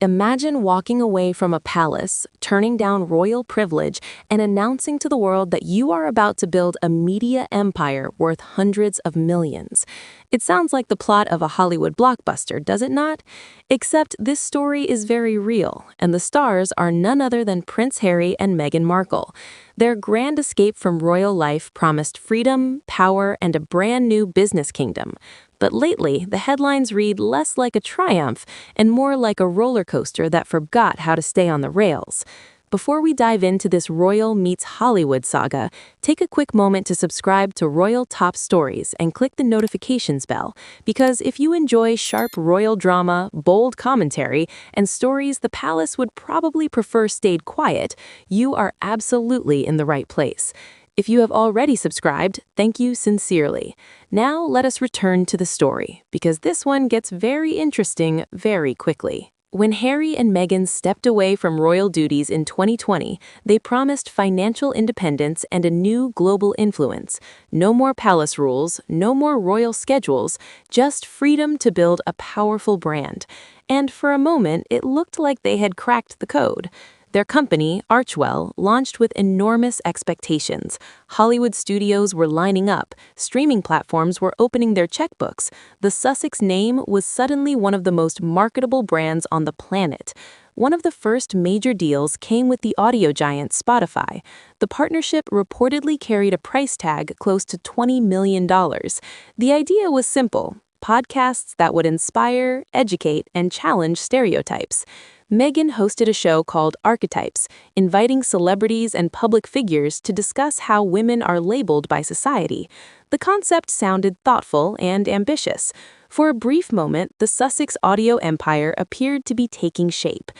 Imagine walking away from a palace, turning down royal privilege, and announcing to the world that you are about to build a media empire worth hundreds of millions. It sounds like the plot of a Hollywood blockbuster, does it not? Except this story is very real, and the stars are none other than Prince Harry and Meghan Markle. Their grand escape from royal life promised freedom, power, and a brand new business kingdom. But lately, the headlines read less like a triumph and more like a roller coaster that forgot how to stay on the rails. Before we dive into this royal meets Hollywood saga, take a quick moment to subscribe to Royal Top Stories and click the notifications bell, because if you enjoy sharp royal drama, bold commentary, and stories the palace would probably prefer stayed quiet, you are absolutely in the right place. If you have already subscribed, thank you sincerely. Now let us return to the story, because this one gets very interesting very quickly. When Harry and Meghan stepped away from royal duties in 2020, they promised financial independence and a new global influence. No more palace rules, no more royal schedules, just freedom to build a powerful brand. And for a moment, it looked like they had cracked the code. Their company, Archwell, launched with enormous expectations. Hollywood studios were lining up, streaming platforms were opening their checkbooks. The Sussex name was suddenly one of the most marketable brands on the planet. One of the first major deals came with the audio giant Spotify. The partnership reportedly carried a price tag close to $20 million. The idea was simple: podcasts that would inspire, educate, and challenge stereotypes. Meghan hosted a show called Archetypes, inviting celebrities and public figures to discuss how women are labeled by society. The concept sounded thoughtful and ambitious. For a brief moment, the Sussex audio empire appeared to be taking shape.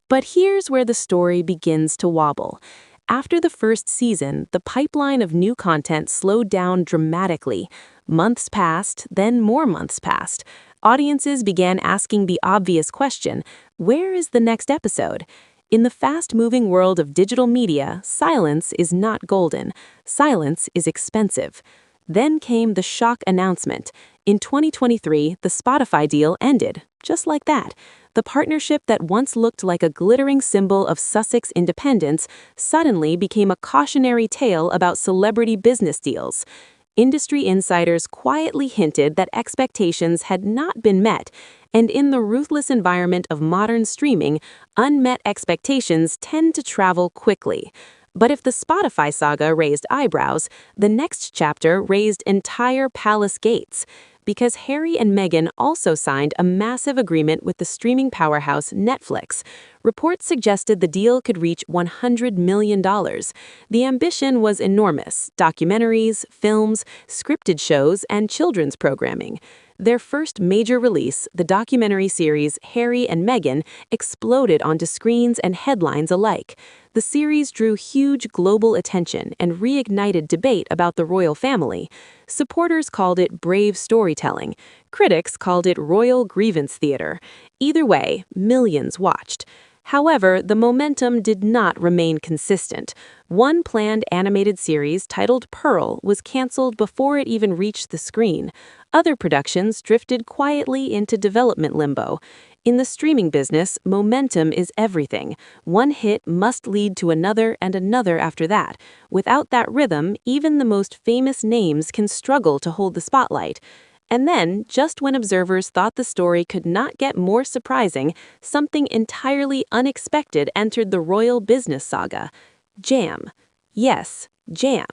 But here's where the story begins to wobble. After the first season, the pipeline of new content slowed down dramatically. Months passed, then more months passed. Audiences began asking the obvious question: where is the next episode? In the fast-moving world of digital media, silence is not golden. Silence is expensive. Then came the shock announcement. In 2023, the Spotify deal ended, just like that. The partnership that once looked like a glittering symbol of Sussex independence suddenly became a cautionary tale about celebrity business deals. Industry insiders quietly hinted that expectations had not been met, and in the ruthless environment of modern streaming, unmet expectations tend to travel quickly. But if the Spotify saga raised eyebrows, the next chapter raised entire palace gates. Because Harry and Meghan also signed a massive agreement with the streaming powerhouse Netflix. Reports suggested the deal could reach $100 million. The ambition was enormous: documentaries, films, scripted shows, and children's programming. Their first major release, the documentary series Harry and Meghan, exploded onto screens and headlines alike. The series drew huge global attention and reignited debate about the royal family. Supporters called it brave storytelling. Critics called it royal grievance theater. Either way, millions watched. However, the momentum did not remain consistent. One planned animated series titled Pearl was canceled before it even reached the screen. Other productions drifted quietly into development limbo. In the streaming business, momentum is everything. One hit must lead to another and another after that. Without that rhythm, even the most famous names can struggle to hold the spotlight. And then, just when observers thought the story could not get more surprising, something entirely unexpected entered the royal business saga: jam. Yes, jam.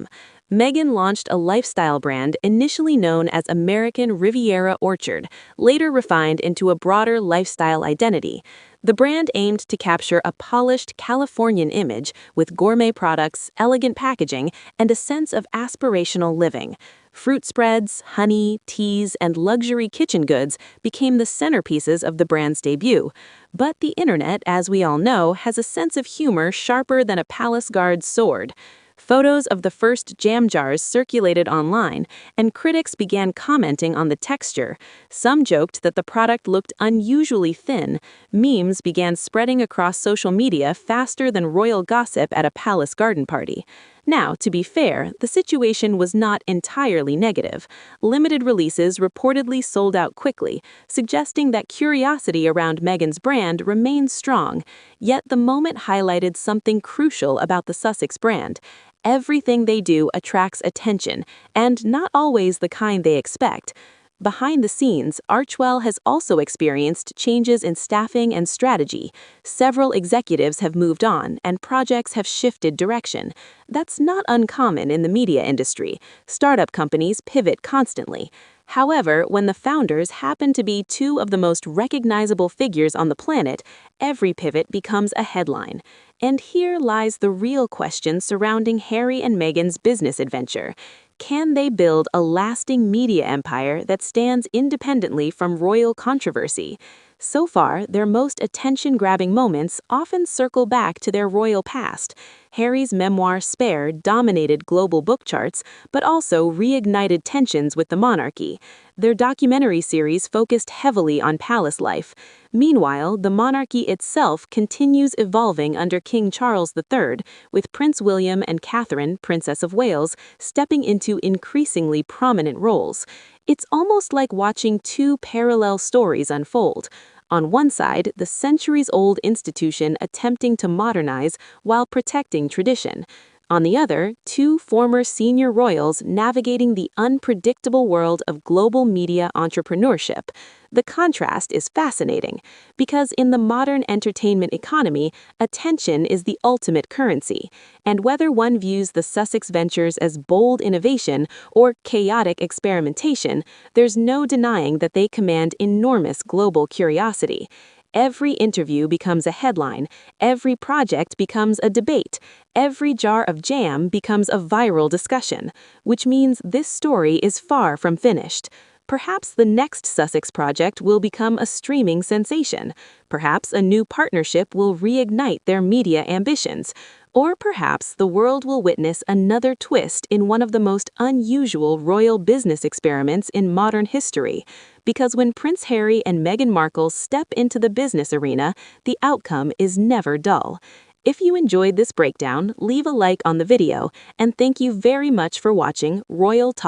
Meghan launched a lifestyle brand initially known as American Riviera Orchard, later refined into a broader lifestyle identity. The brand aimed to capture a polished Californian image with gourmet products, elegant packaging, and a sense of aspirational living. Fruit spreads, honey, teas, and luxury kitchen goods became the centerpieces of the brand's debut. But the internet, as we all know, has a sense of humor sharper than a palace guard's sword. Photos of the first jam jars circulated online, and critics began commenting on the texture. Some joked that the product looked unusually thin. Memes began spreading across social media faster than royal gossip at a palace garden party. Now, to be fair, the situation was not entirely negative. Limited releases reportedly sold out quickly, suggesting that curiosity around Meghan's brand remains strong. Yet the moment highlighted something crucial about the Sussex brand. Everything they do attracts attention, and not always the kind they expect. Behind the scenes, Archwell has also experienced changes in staffing and strategy. Several executives have moved on, and projects have shifted direction. That's not uncommon in the media industry. Startup companies pivot constantly. However, when the founders happen to be two of the most recognizable figures on the planet, every pivot becomes a headline. And here lies the real question surrounding Harry and Meghan's business adventure. Can they build a lasting media empire that stands independently from royal controversy? So far, their most attention-grabbing moments often circle back to their royal past. Harry's memoir Spare dominated global book charts, but also reignited tensions with the monarchy. Their documentary series focused heavily on palace life. Meanwhile, the monarchy itself continues evolving under King Charles III, with Prince William and Catherine, Princess of Wales, stepping into increasingly prominent roles. It's almost like watching two parallel stories unfold. On one side, the centuries-old institution attempting to modernize while protecting tradition. On the other, two former senior royals navigating the unpredictable world of global media entrepreneurship. The contrast is fascinating, because in the modern entertainment economy, attention is the ultimate currency, and whether one views the Sussex ventures as bold innovation or chaotic experimentation, there's no denying that they command enormous global curiosity. Every interview becomes a headline, every project becomes a debate, every jar of jam becomes a viral discussion, which means this story is far from finished. Perhaps the next Sussex project will become a streaming sensation. Perhaps a new partnership will reignite their media ambitions. Or perhaps the world will witness another twist in one of the most unusual royal business experiments in modern history. Because when Prince Harry and Meghan Markle step into the business arena, the outcome is never dull. If you enjoyed this breakdown, leave a like on the video, and thank you very much for watching Royal Talk.